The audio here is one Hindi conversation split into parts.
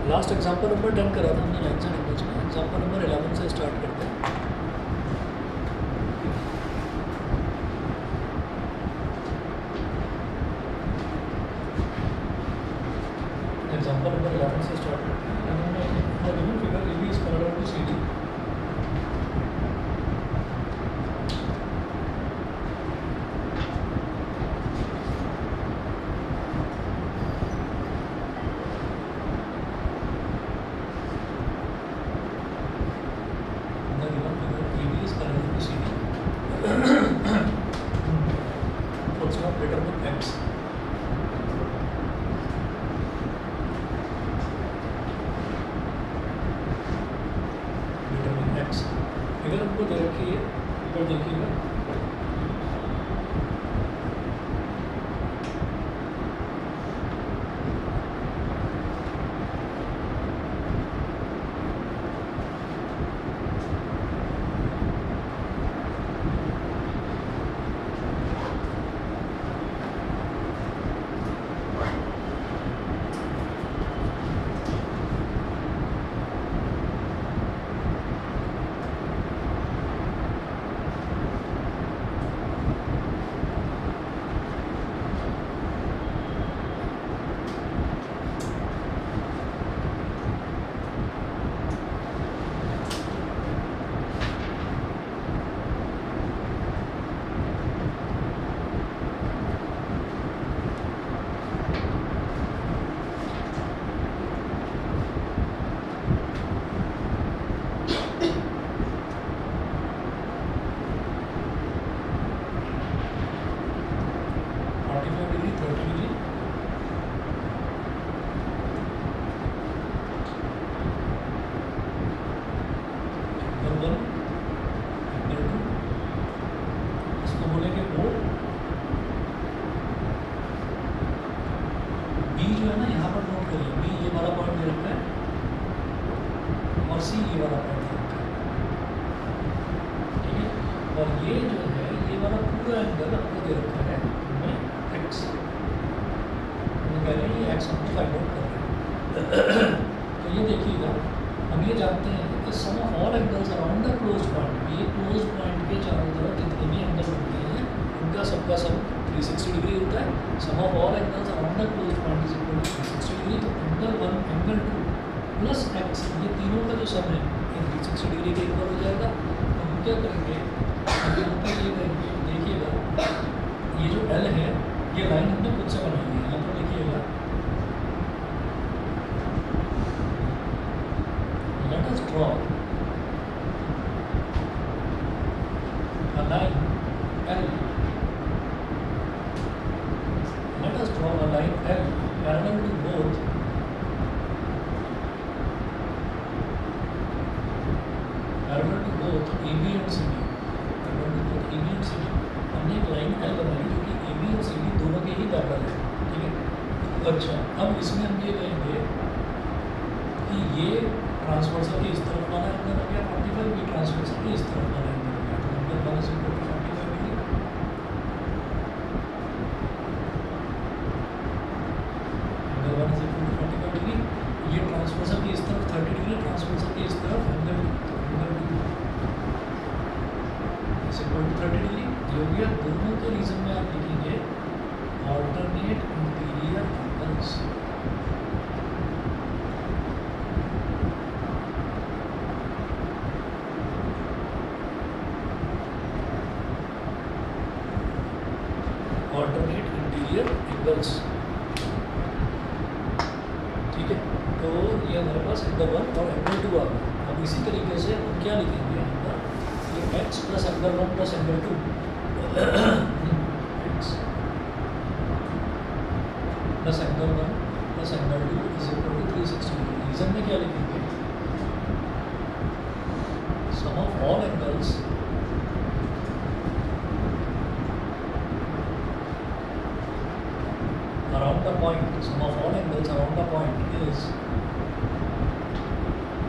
लास्ट एग्जांपल नंबर 10 करा था हमने लाइन्स एंड एंगल्स में। एग्जांपल नंबर 11 से स्टार्ट करते हैं। एग्जांपल नंबर 11 से स्टार्ट करते हैं। Figure A B is parallel to C D. Figure हमको दे रखी है, फिगर देखिएगा। तो ये देखिएगा, हम ये जानते हैं कि sum of all angles around the close point, ये क्लोज पॉइंट के चारों तरफ जितने भी एंगल बनते हैं उनका सबका सब 360 डिग्री होता है। Sum of all angles around the close point is equal to 360 degree. तो एंगल 1 एंगल 2 प्लस एक्स, ये तीनों का जो सम है ये 360 डिग्री के इक्वल हो जाएगा। तो हम क्या करेंगे, अभी यहाँ पर ये करेंगे, देखिएगा ये जो एल है ये लाइन हमने खुद से बनाई है। यहाँ पर देखिएगा, let us draw a line L. Let us draw a line L parallel to both AB and CD. Parallel to both AB and CD. हमने एक लाइन L बनाई जो कि AB और CD दोनों के ही पैरेलल है, ठीक है। अच्छा, अब इसमें हम ये कहेंगे कि ये ट्रांसवर्सल के इस तरफ वाला एंगल हो गया 45, ये ट्रांसवर्सल के इस तरफ वाला एंगल हो गया। तो angle 1 is equal to 45 degree, angle 1 is equal to 45 degree. ये ट्रांसवर्सल के इस तरफ 30 डिग्री, ट्रांसवर्सल के इस तरफ angle 2 is equal to 30 degree. जो भी आप दोनों के रीजन में आप लिखेंगे alternate interior angles. Alternate interior angles, ठीक है। तो ये हमारे पास एंगल 1 और एंगल 2 आ गया। अब इसी तरीके से हम क्या लिखेंगे यहाँ पर, ये x plus angle 1 plus angle 2 x plus angle 1 plus angle 2 is equal to 360 degree. Reason में क्या लिखेंगे, sum of all angles around the point, sum of all angles around the point is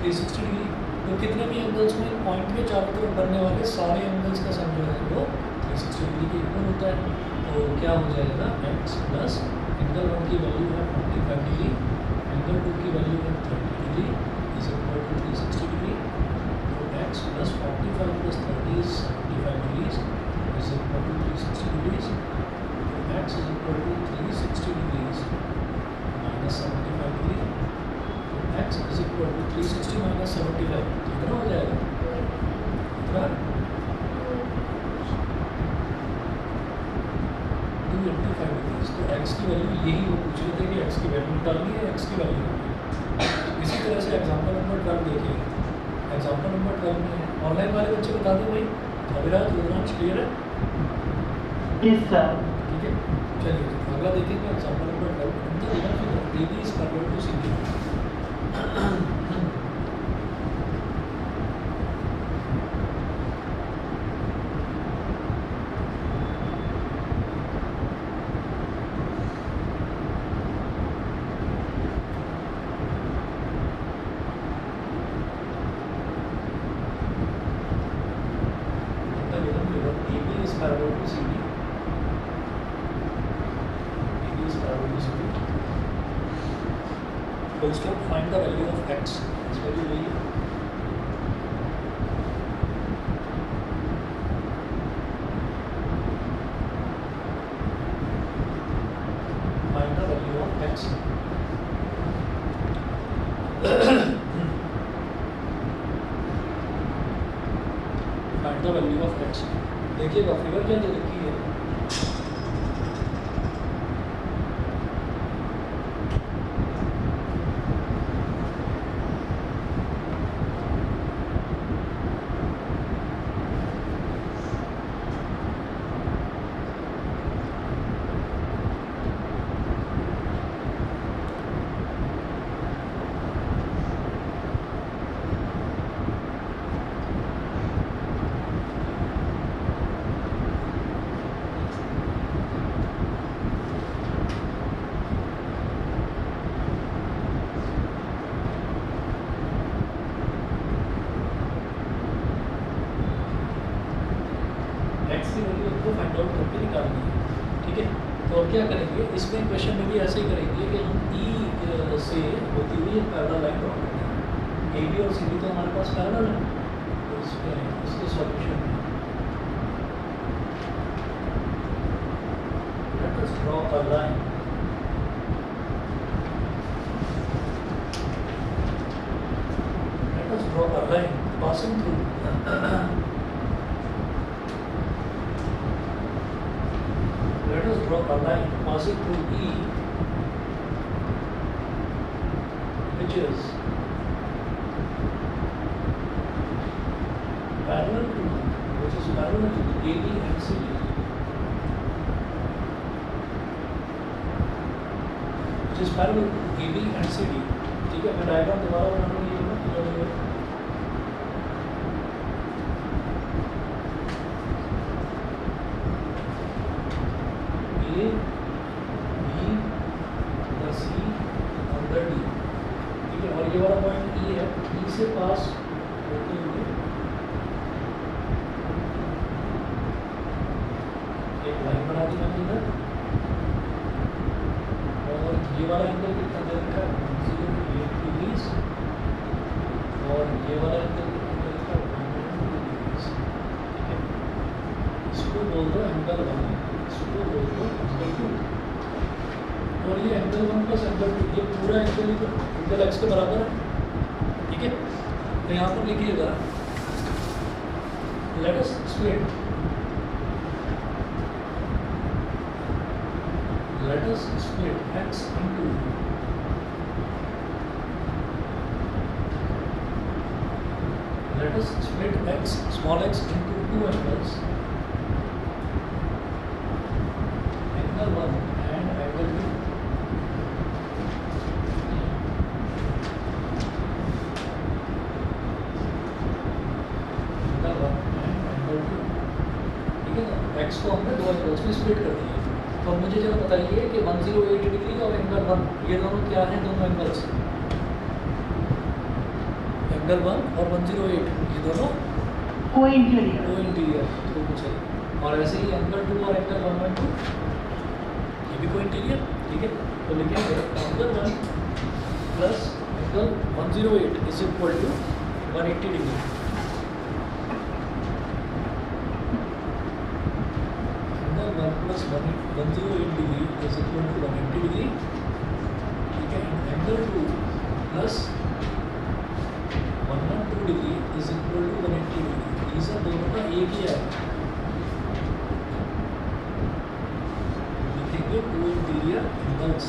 360 degree. तो कितने भी एंगल्स में पॉइंट के चारों तरफ बनने वाले सारे एंगल्स का सम जो है वो 360 डिग्री के इक्वल होता है। तो क्या हो जाएगा, x प्लस एंगल 1 की वैल्यू है 45 डिग्री, एंगल 2 की वैल्यू है 30 इक्वल टू 360 माइनस 75 कितना हो जाएगा? कितना? 285 डिग्रीज। तो एक्स की वैल्यू यही वो पूछ रहे थे कि एक्स की वैल्यू निकालनी है, एक्स की वैल्यू निकालनी है। इसी तरह से एग्जाम्पल नंबर 12 देखिए। एग्जाम्पल नंबर 12 में ऑनलाइन वाले बच्चे बता दो भाई, अभिराज रुद्रांश क्लियर है? Yes sir. ठीक है, चलिए अगला देखेंगे example number 12। DB is parallel to CD. DB is parallel to CD. DB is parallel to CD. Full stop. Find the value of x. It's very easy. Find the value of x. Find the value of x. देखिएगा फिगर क्या दे रखी है? एक्स की वैल्यू आपको फाइंड आउट करके निकालनी है। ठीक है, तो अब क्या करेंगे, इसमें क्वेश्चन में भी ऐसे ही करेंगे कि हम ई से होती हुई एक पैरेलल लाइन ड्रॉ करते हैं। ए बी और सी बी तो हमारे पास पैरेलल है, तो इसके solution let us draw a line passing through let us draw a line passing through E, which is parallel to AB and CD. Which is parallel to AB and CD. ठीक है, मैं डायग्राम दोबारा बनाऊंगा। ये ये वाला पॉइंट ई है, ई से पास होते हुए एक लाइन बना दी मैंने इधर, और ये वाला एंगल कितना दे रखा है 0.8 डिग्रीज, और ये वाला एंगल कितना दे रखा है 102 डिग्रीज। ठीक है, इसको बोल दो एंगल 1, इसको बोल दो एंगल 2, और ये एंगल 1 प्लस एंगल 2, ये पूरा एंगल एक्स के बराबर है। ठीक है, तो यहाँ पर लिखिएगा let us split x into small x into two angles, angle 1 and angle 2. X को हमने दो एंगल्स में स्प्लिट कर दिया। तो अब मुझे जरा बताइए कि 108 डिग्री और एंगल 1 ये दोनों क्या हैं? दोनों एंगल्स एंगल 1 और 108 ये दोनों को इंटीरियर तो कुछ है, और ऐसे ही एंगल 2 और एंगल 1/2 ये भी को इंटीरियर। ठीक है, तो लिखेंगे angle 1 plus angle 108 is equal to 180 degree. Plus 108 degree is equal to 180 degree. ठीक है, एंगल 2 प्लस एंगल्स,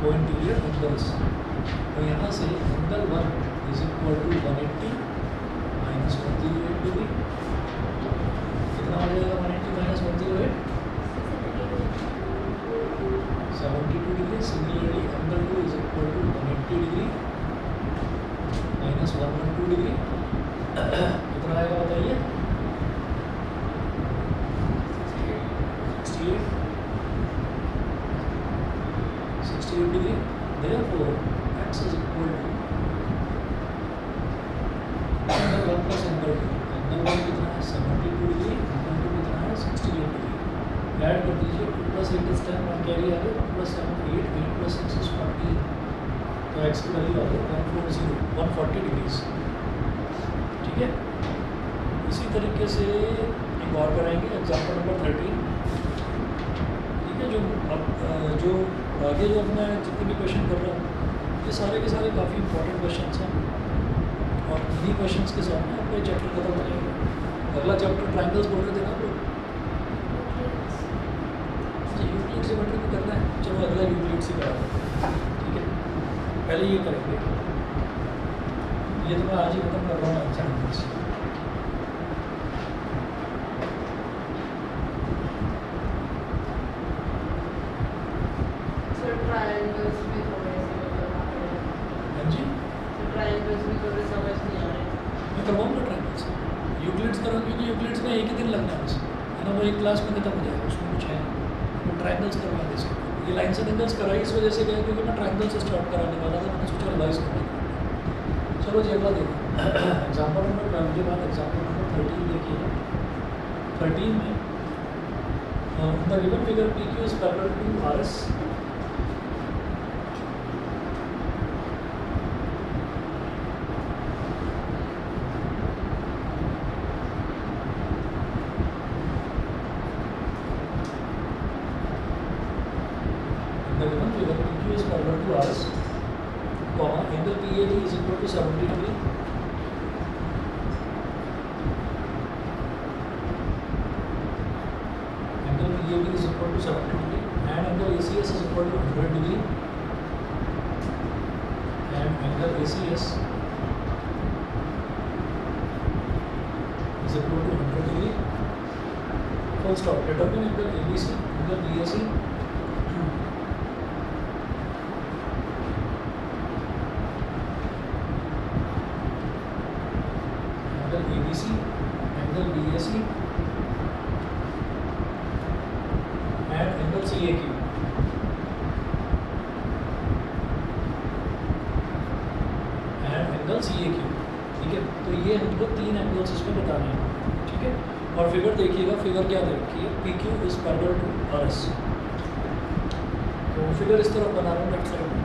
को इंटीरियर एंगल्स। तो यहाँ से angle 1 is equal to 180 minus 108 degree. कितना हो जाएगा 180 minus 108? 72 degree. Similarly angle 2 is equal to 180 degree minus 112 degree. कितना आएगा बताइए? 68 degree. Therefore, x is equal to angle 1 plus angle 2। angle 1 कितना है 72 डिग्री, angle 2 कितना है 68 डिग्री। ऐड कर दीजिए 2 plus 8 is 10, 1 कैरी आ गया, 1 plus 7 8, 8 plus 6 is 14। तो x की वैल्यू आ गई 140 डिग्रीज। ठीक है, इसी तरीके से एक और कराएंगे एग्जाम्पल नंबर 13। ठीक है, जो आगे जो मैं जितने भी क्वेश्चन कर रहा हूँ ये सारे के सारे काफ़ी इंपॉर्टेंट क्वेश्चन हैं और इन्हीं क्वेश्चन के सामने आपका चैप्टर खत्म हो जाएगा। अगला चैप्टर ट्राइंगल्स बोल रहे थे ना आप लोग, यूक्लिड ज्योमेट्री को करना है। चलो अगला यूक्लिड से करा दो। ठीक है, पहले ये करेंगे, ये तो मैं आज ही खत्म कर रहा हूँ ट्राइंगल्स। ट्रायंगल्स भी थोड़े से हाँ जी, ट्रायंगल्स भी थोड़े समझ नहीं आ रहे। मैं करवाऊँगा ट्राइंगल्स, यूक्लिड्स करूँ क्योंकि यूक्लिड्स में एक ही दिन लगना है बस, है ना, वो एक क्लास में खत्म हो जाएगा, उसमें कुछ है। तो ट्राइंगल्स करवा दे सकते। ये लाइन्स एंड एंगल्स कराई इस वजह से गया क्योंकि मैं ट्राइंगल से स्टार्ट कराने वाला था, मैंने सोचा रिवाइज करना। चलो जी अगला देखो, एग्जाम्पल नंबर 12 के बाद एग्जाम्पल नंबर 13 देखिए। 13 में the given figure P Q is parallel to R S. The given figure PQ is parallel to RS, comma angle PAD is equal to 70 degree. Angle PAB is equal to 70 degree and angle ACS is equal to 100 degree and angle ACS is equal to 100 degree. Full stop. Determine angle ABC, angle BAC. Angle ABC, angle BAC and angle CAQ and angle CAQ। ठीक है, तो ये हमको 3 एंगल्स इसमें बताने हैं। ठीक है, और फिगर देखिएगा, फिगर क्या दे रखी है, PQ is parallel to RS। तो फिगर इस तरफ बना रहा हूँ लेफ्ट साइड में।